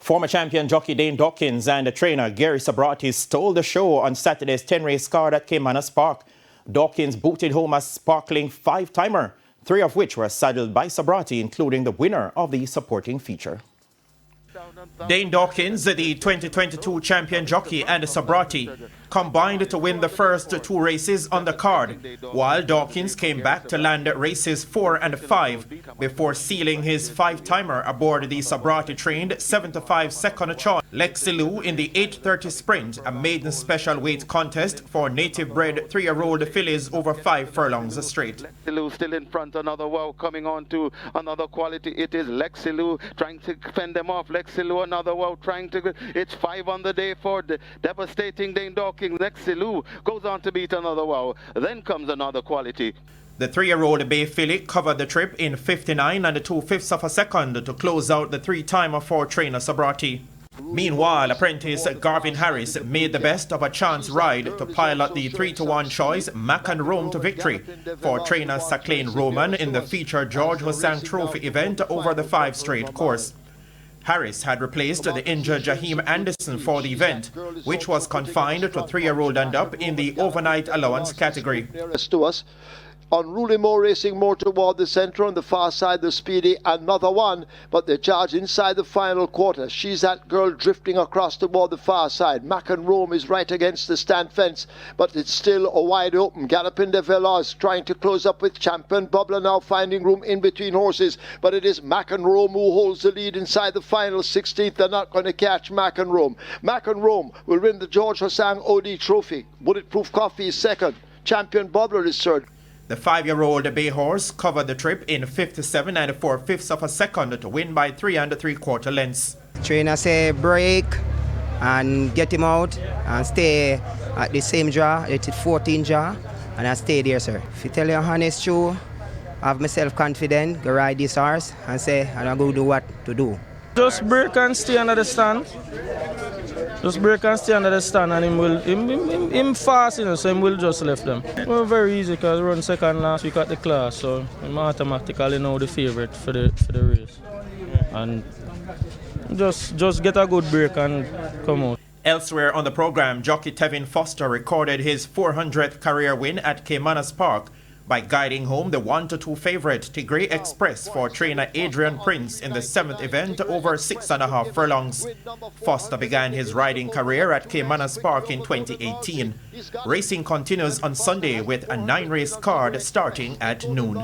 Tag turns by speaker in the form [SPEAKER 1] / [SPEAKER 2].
[SPEAKER 1] Former champion jockey Dane Dawkins and the trainer Gary Subratie stole the show on Saturday's 10-race card at Caymanas Park. Dawkins booted home a sparkling 5-timer, 3 of which were saddled by Subratie, including the winner of the supporting feature. Dane Dawkins, the 2022 champion jockey, and Subratie combined to win the first 2 races on the card, while Dawkins came back to land races 4 and 5 before sealing his 5-timer aboard the Subratie-trained 7-5 second choice Lexilou in the 8:30 sprint, a maiden special weight contest for native-bred 3-year-old fillies over 5 furlongs straight.
[SPEAKER 2] Lexilou still in front, another wow coming on to another quality. It is Lexilou trying to fend them off. Lexilou another wow trying to, it's 5 on the day for the devastating Dane Dawkins. Lexilou goes on to beat another wow. Then comes another quality.
[SPEAKER 1] The 3-year-old bay filly covered the trip in 59 and 2/5 of a second to close out the 3-timer for trainer Subratie. Meanwhile, apprentice Garvin Harris made the best of a chance ride to pilot the 3-to-1 choice Mac and Rome to victory for trainer Saclane Roman in the featured George Hosang Trophy event over the 5 straight course. Harris had replaced the injured Jaheim Anderson for the event, which was confined to 3-year-old and up in the overnight allowance category.
[SPEAKER 3] Unruly More racing more toward the centre, on the far side the Speedy, another one, but they charge inside the final quarter. She's that girl drifting across toward the far side. Mac and Rome is right against the stand fence, but it's still a wide open. Galloping de Veloz trying to close up with Champion Bubbler, now finding room in between horses, but it is Mac and Rome who holds the lead inside the final 16th. They're not going to catch Mac and Rome. Mac and Rome will win the George Hosang OD Trophy. Bulletproof Coffee is second. Champion Bubbler is third.
[SPEAKER 1] The 5-year-old bay horse covered the trip in 57 and 4/5 of a second to win by 3 3/4 lengths.
[SPEAKER 4] Trainer say break and get him out and stay at the same jaw, it's 14 jaw, and I stay there, sir. If you tell you honest true, I have myself confident, go ride this horse and say I'm going to do what to do.
[SPEAKER 5] Just break and stay under the stand. Just break and stay under the stand, and him fast, you know, so him will just left them. Well, very easy because we run second last week at the class, so I'm automatically now the favourite for the race. And just get a good break and come out.
[SPEAKER 1] Elsewhere on the program, jockey Tevin Foster recorded his 400th career win at Caymanas Park by guiding home the 1-2 favourite Tigray Express for trainer Adrian Prince in the 7th event over 6.5 furlongs. Foster began his riding career at Caymanas Park in 2018. Racing continues on Sunday with a 9-race card starting at noon.